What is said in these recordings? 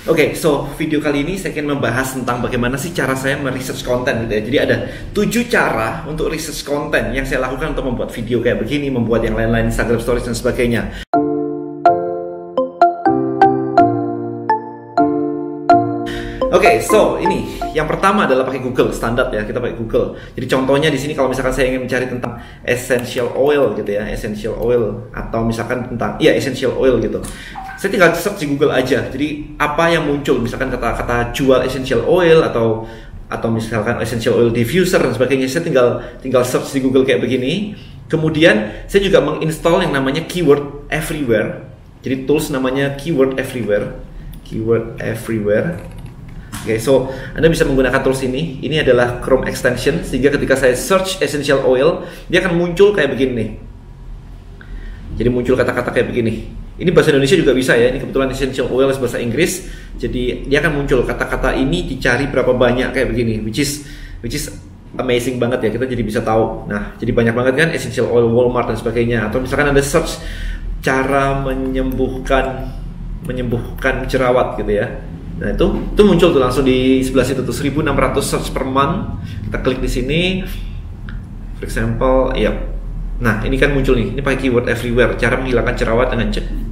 Oke, so video kali ini saya ingin membahas tentang bagaimana sih cara saya meresearch konten gitu ya. Jadi ada 7 cara untuk research konten yang saya lakukan untuk membuat video kayak begini, membuat yang lain-lain, Instagram Stories dan sebagainya. Oke, so ini yang pertama adalah pakai Google, standar ya, kita pakai Google. Jadi contohnya di sini kalau misalkan saya ingin mencari tentang essential oil gitu ya, essential oil, atau misalkan tentang essential oil gitu. Saya tinggal search di Google aja. Jadi apa yang muncul, misalkan kata-kata jual essential oil atau misalkan essential oil diffuser dan sebagainya, saya tinggal search di Google kayak begini. Kemudian saya juga menginstall yang namanya Keyword Everywhere. Jadi tools namanya Keyword Everywhere. Keyword Everywhere. Oke, so Anda bisa menggunakan tools ini. Ini adalah Chrome extension, sehingga ketika saya search essential oil, dia akan muncul kayak begini nih. Jadi muncul kata-kata kayak begini. Ini bahasa Indonesia juga bisa ya. Ini kebetulan essential oil bahasa Inggris. Jadi dia akan muncul kata-kata ini dicari berapa banyak kayak begini, which is amazing banget ya. Kita jadi bisa tahu. Nah, jadi banyak banget kan essential oil Walmart dan sebagainya. Atau misalkan Anda search cara menyembuhkan jerawat gitu ya. Nah itu muncul tuh langsung di sebelah situ tuh 1600 search per month. Kita klik di sini, for example, Nah ini kan muncul nih, ini pakai keyword everywhere, cara menghilangkan jerawat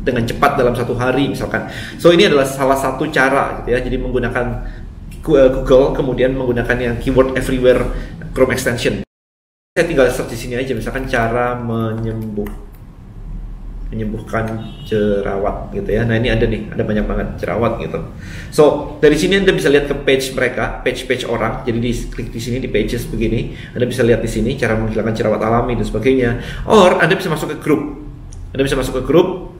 dengan cepat dalam 1 hari misalkan. So ini adalah salah satu cara gitu ya. Jadi menggunakan Google, kemudian menggunakan yang keyword everywhere Chrome extension. Saya tinggal search di sini aja, misalkan cara menyembuhkan jerawat gitu ya. Nah ini ada banyak banget jerawat gitu. So dari sini Anda bisa lihat ke page mereka, page orang. Jadi klik di sini di pages begini, Anda bisa lihat di sini cara menghilangkan jerawat alami dan sebagainya. Or Anda bisa masuk ke grup.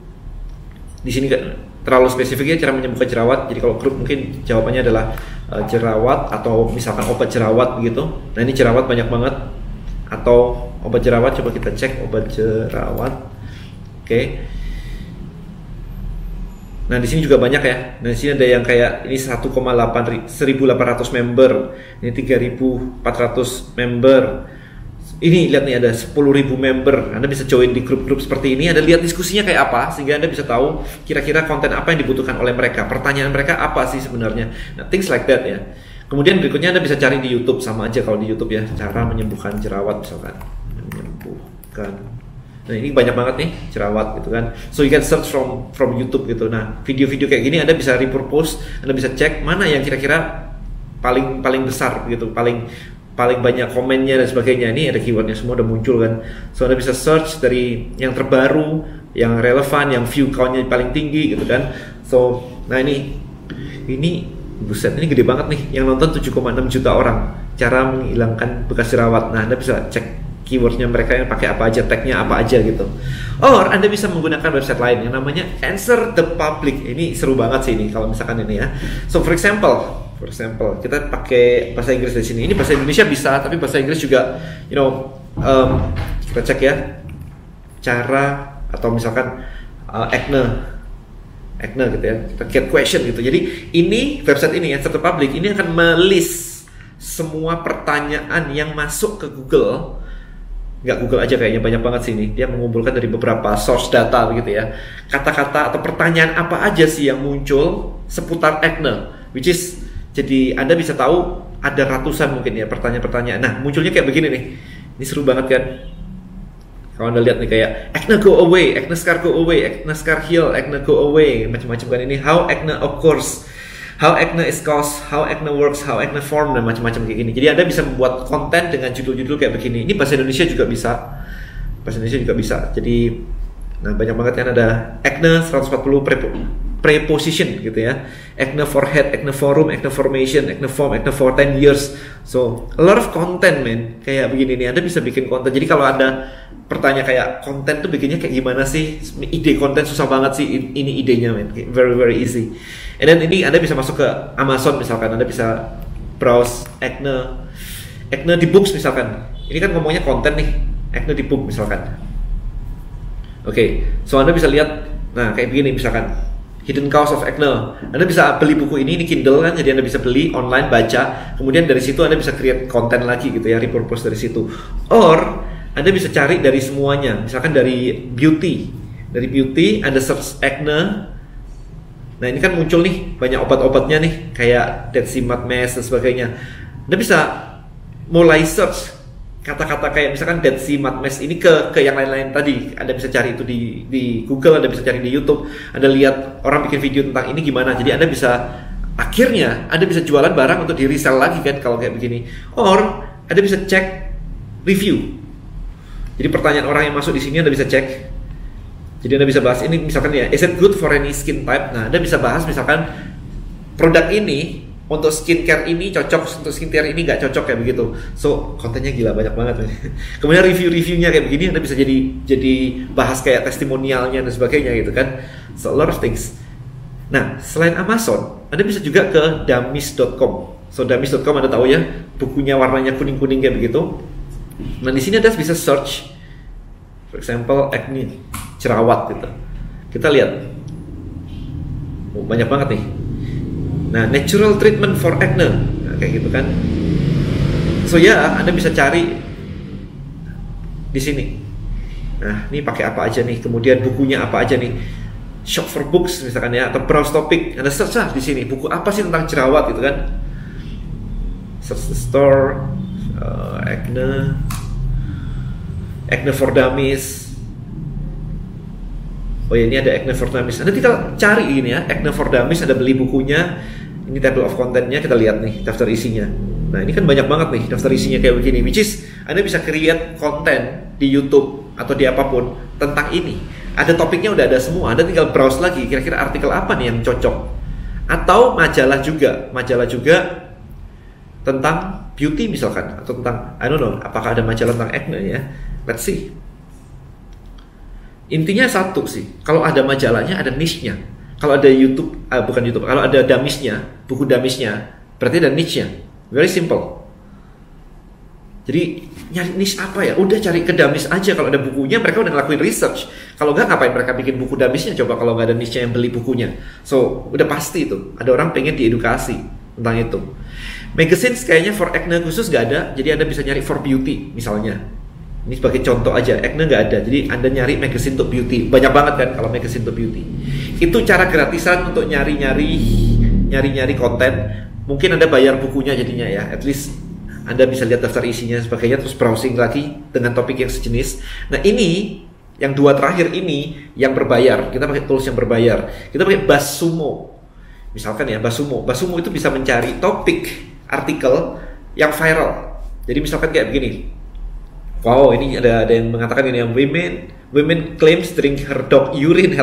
Di sini terlalu spesifik ya cara menyembuhkan jerawat. Jadi kalau grup mungkin jawabannya adalah jerawat atau misalkan obat jerawat begitu. Nah ini jerawat banyak banget. Atau obat jerawat, coba kita cek obat jerawat. Oke. Nah di sini juga banyak ya. Nah di sini ada yang kayak ini 1,8 1.800 member, ini 3.400 member. Ini lihat nih ada 10.000 member. Anda bisa join di grup-grup seperti ini. Anda lihat diskusinya kayak apa, sehingga Anda bisa tahu kira-kira konten apa yang dibutuhkan oleh mereka. Pertanyaan mereka apa sih sebenarnya. Nah things like that ya. Kemudian berikutnya Anda bisa cari di YouTube, sama aja kalau di YouTube ya, cara menyembuhkan jerawat misalkan. Nah ini banyak banget nih jerawat gitu kan. So you can search from YouTube gitu. Nah video-video kayak gini Anda bisa repurpose, Anda bisa cek mana yang kira-kira paling besar gitu, paling banyak komennya dan sebagainya. Ini ada keywordnya semua udah muncul kan. So Anda bisa search dari yang terbaru, yang relevan, yang view countnya paling tinggi gitu kan. So nah ini buset, ini gede banget nih. Yang nonton 7,6 juta orang. Cara menghilangkan bekas jerawat. Nah Anda bisa cek keywordnya mereka yang pakai apa aja, tagnya apa aja gitu. Or Anda bisa menggunakan website lain yang namanya Answer the Public. Ini seru banget sih ini kalau misalkan ini ya. So for example kita pakai bahasa Inggris di sini. Ini bahasa Indonesia bisa, tapi bahasa Inggris juga, kita cek ya cara atau misalkan acne gitu ya. Kita get question gitu. Jadi ini website ini Answer the Public ini akan melist semua pertanyaan yang masuk ke Google. Nggak Google aja kayaknya, banyak banget sih ini. Dia mengumpulkan dari beberapa source data begitu ya. Kata-kata atau pertanyaan apa aja sih yang muncul seputar acne, which is jadi Anda bisa tahu ada ratusan mungkin ya pertanyaan-pertanyaan. Nah munculnya kayak begini nih. Ini seru banget kan. Kalau Anda lihat nih kayak acne go away, acne scar go away, acne scar heal, acne go away, macam-macam kan ini. How acne occurs, how acne is caused, how acne works, how acne form, dan macam-macam kayak gini. Jadi Anda bisa membuat konten dengan judul-judul kayak begini. Ini bahasa Indonesia juga bisa. Jadi nah banyak banget kan, ada acne 140 preposition gitu ya. Acne forehead, acne forum, acne formation, acne form, acne for 10 years. So a lot of content man. Kayak begini nih Anda bisa bikin konten. Jadi kalau Anda bertanya kayak konten tuh bikinnya kayak gimana sih? Ide konten susah banget sih. Ini idenya man. Very easy. And then ini Anda bisa masuk ke Amazon misalkan, Anda bisa browse acne di books misalkan. Ini kan ngomongnya konten nih, acne di book misalkan. Oke, so Anda bisa lihat, nah kayak begini misalkan, Hidden Cause of Acne. Anda bisa beli buku ini Kindle kan, jadi Anda bisa beli online, baca. Kemudian dari situ Anda bisa create konten lagi gitu ya, repurpose dari situ. Or Anda bisa cari dari semuanya, misalkan dari beauty. Dari beauty Anda search acne, Nah ini kan muncul nih banyak obat-obatnya nih, kayak Dead Sea Mud Mask dan sebagainya. Anda bisa mulai search kata-kata kayak misalkan Dead Sea Mud Mask ini ke yang lain-lain tadi. Anda bisa cari itu di Google, Anda bisa cari di YouTube. Anda lihat orang bikin video tentang ini gimana. Jadi Anda bisa akhirnya Anda bisa jualan barang untuk di resell lagi kan kalau kayak begini. Or Anda bisa cek review. Jadi pertanyaan orang yang masuk di sini Anda bisa cek. Jadi Anda bisa bahas ini misalkan ya, is it good for any skin type? Nah, Anda bisa bahas misalkan produk ini untuk skincare ini cocok, untuk skincare ini nggak cocok kayak begitu. So kontennya gila banyak banget. Kemudian review-reviewnya kayak begini Anda bisa jadi bahas kayak testimonialnya dan sebagainya gitu kan. So a lot of things. Nah, selain Amazon, Anda bisa juga ke dummies.com. So dummies.com Anda tahu ya, bukunya warnanya kuning-kuning kayak begitu. Nah, di sini Anda bisa search, for example, acne, jerawat gitu. Kita lihat, banyak banget nih. Nah, natural treatment for acne, nah, kayak gitu kan. So ya, Anda bisa cari di sini. Nah, ini pakai apa aja nih? Kemudian bukunya apa aja nih? Shop for books misalkan ya, atau browse topic. Anda search lah di sini, buku apa sih tentang jerawat gitu kan? Search the store, acne for dummies. Oh ya, ini ada acne for dummies. Anda tinggal cari ini ya, acne for dummies. Ada beli bukunya. Ini table of contentnya, kita lihat nih daftar isinya. Nah ini kan banyak banget nih daftar isinya kayak begini. Which is Anda bisa create konten di YouTube atau di apapun tentang ini. Ada topiknya udah ada semua. Anda tinggal browse lagi. Kira-kira artikel apa nih yang cocok? Atau majalah juga tentang beauty misalkan, atau tentang I don't know, apakah ada majalah tentang acne ya? Let's see. Intinya satu sih, kalau ada majalahnya ada niche-nya. Kalau ada YouTube, bukan YouTube, kalau ada dummies-nya, buku dummies-nya, berarti ada niche-nya. Very simple. Jadi nyari niche apa ya? Udah cari ke dummies aja. Kalau ada bukunya, mereka udah ngelakuin research. Kalau nggak, ngapain mereka bikin buku dummies-nya? Coba kalau nggak ada niche-nya yang beli bukunya. So udah pasti itu. Ada orang pengen diedukasi tentang itu. Magazines kayaknya for acne khusus nggak ada. Jadi Anda bisa nyari for beauty misalnya. Ini sebagai contoh aja, acne nggak ada. Jadi Anda nyari magazine untuk beauty. Banyak banget kan kalau magazine untuk beauty. Itu cara gratisan untuk nyari-nyari konten. Mungkin Anda bayar bukunya jadinya ya. At least Anda bisa lihat daftar isinya sebagainya, terus browsing lagi dengan topik yang sejenis. Nah ini, yang dua terakhir ini yang berbayar. Kita pakai tools yang berbayar. Kita pakai BuzzSumo. Misalkan ya, BuzzSumo. BuzzSumo itu bisa mencari topik, artikel yang viral. Jadi misalkan kayak begini. Wow, ini ada yang mengatakan ini, women claims drink her dog urine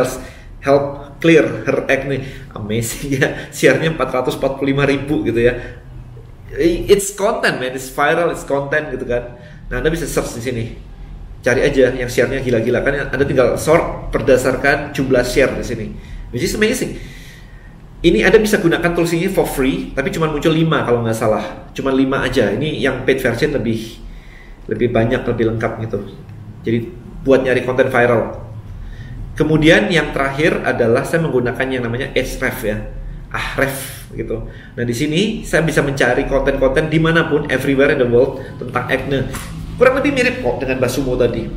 help clear her acne. Amazing ya, share-nya 445.000 gitu ya. It's content man, it's viral, it's content gitu kan. Nah Anda bisa search di sini, cari aja yang share-nya gila-gila kan. Anda tinggal sort berdasarkan jumlah share di sini, which is amazing. Ini Anda bisa gunakan tools ini for free, tapi cuma muncul 5 kalau nggak salah, cuma 5 aja. Ini yang paid version lebih banyak, lebih lengkap gitu. Jadi buat nyari konten viral. Kemudian yang terakhir adalah saya menggunakan yang namanya Ahref ya, Ahref gitu. Nah di sini saya bisa mencari konten-konten dimanapun, everywhere in the world tentang acne. Kurang lebih mirip kok dengan BuzzSumo tadi.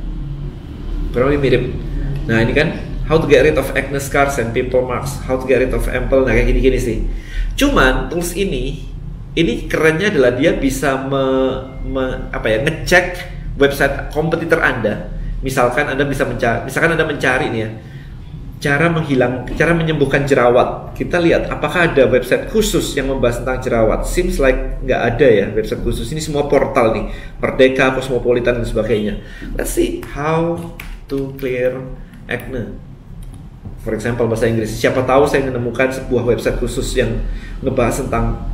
Kurang lebih mirip. Nah ini kan how to get rid of acne scars and pimple marks, how to get rid of ample. Nah kayak gini-gini sih. Cuman tools ini kerennya adalah dia bisa ngecek website kompetitor Anda. Misalkan Anda bisa mencari nih ya, cara menyembuhkan jerawat. Kita lihat apakah ada website khusus yang membahas tentang jerawat. Seems like nggak ada ya website khusus. Ini semua portal nih, Merdeka, Cosmopolitan dan sebagainya. Let's see how to clear acne. For example bahasa Inggris. Siapa tahu saya menemukan sebuah website khusus yang ngebahas tentang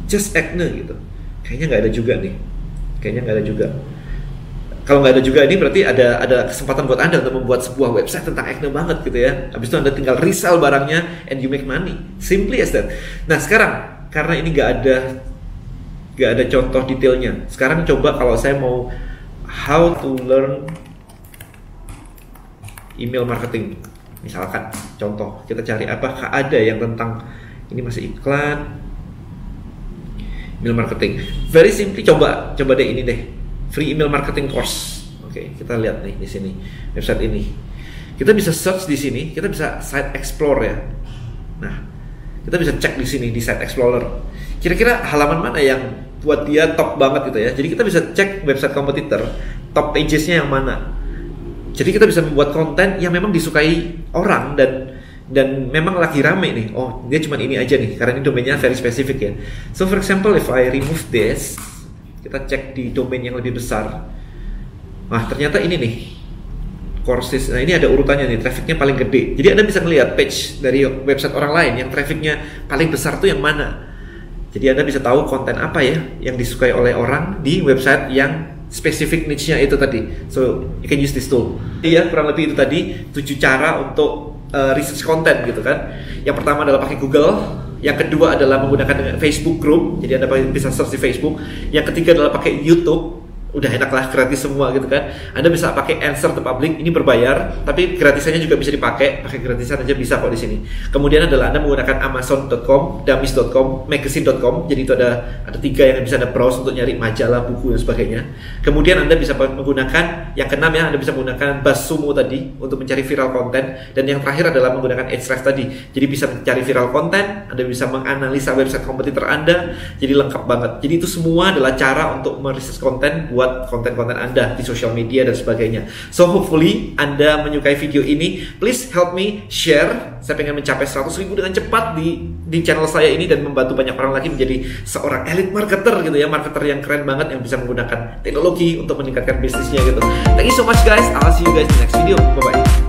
just acne gitu. Kayaknya nggak ada juga nih. Kalau nggak ada juga ini berarti ada kesempatan buat Anda untuk membuat sebuah website tentang acne banget gitu ya. Habis itu Anda tinggal resell barangnya and you make money. Simply as that. Nah sekarang karena ini nggak ada contoh detailnya. Sekarang coba kalau saya mau how to learn email marketing. Misalkan contoh, kita cari apakah ada yang tentang ini, masih iklan email marketing. Very simply coba deh ini deh. Free email marketing course. Oke, kita lihat nih di sini website ini. Kita bisa search di sini, kita bisa site explore ya. Nah, kita bisa cek di sini di Site Explorer. Kira-kira halaman mana yang buat dia top banget gitu ya. Jadi kita bisa cek website kompetitor, top pages-nya yang mana. Jadi kita bisa membuat konten yang memang disukai orang dan memang lagi rame nih. Oh, dia cuma ini aja nih karena ini domainnya very specific ya. So for example, if I remove this, kita cek di domain yang lebih besar. Nah, ternyata ini nih. Courses. Nah, ini ada urutannya nih, trafficnya paling gede. Jadi Anda bisa melihat page dari website orang lain yang trafficnya paling besar tuh yang mana. Jadi Anda bisa tahu konten apa ya yang disukai oleh orang di website yang spesifik niche-nya itu tadi. So, you can use this tool. Iya, kurang lebih itu tadi 7 cara untuk research konten gitu kan. Yang pertama adalah pakai Google. Yang kedua adalah menggunakan Facebook Group. Jadi Anda bisa search di Facebook. Yang ketiga adalah pakai YouTube. Udah enak lah, gratis semua gitu kan. Anda bisa pakai Answer to Public, ini berbayar, tapi gratisannya juga bisa dipakai. Pakai gratisan aja bisa kok di sini. Kemudian adalah Anda menggunakan Amazon.com, Dummies.com, Magazine.com. Jadi itu ada 3 yang bisa Anda browse untuk nyari majalah, buku dan sebagainya. Kemudian Anda bisa menggunakan yang keenam ya, Anda bisa menggunakan BuzzSumo tadi untuk mencari viral konten. Dan yang terakhir adalah menggunakan Ahrefs tadi. Jadi bisa mencari viral konten, Anda bisa menganalisa website kompetitor Anda. Jadi lengkap banget. Jadi itu semua adalah cara untuk meresearch konten buat konten-konten Anda di sosial media dan sebagainya. So hopefully Anda menyukai video ini. Please help me share. Saya pengen mencapai 100.000 dengan cepat di channel saya ini dan membantu banyak orang lagi menjadi seorang elite marketer gitu ya, marketer yang keren banget yang bisa menggunakan teknologi untuk meningkatkan bisnisnya gitu. Thank you so much guys. I'll see you guys in the next video. Bye bye.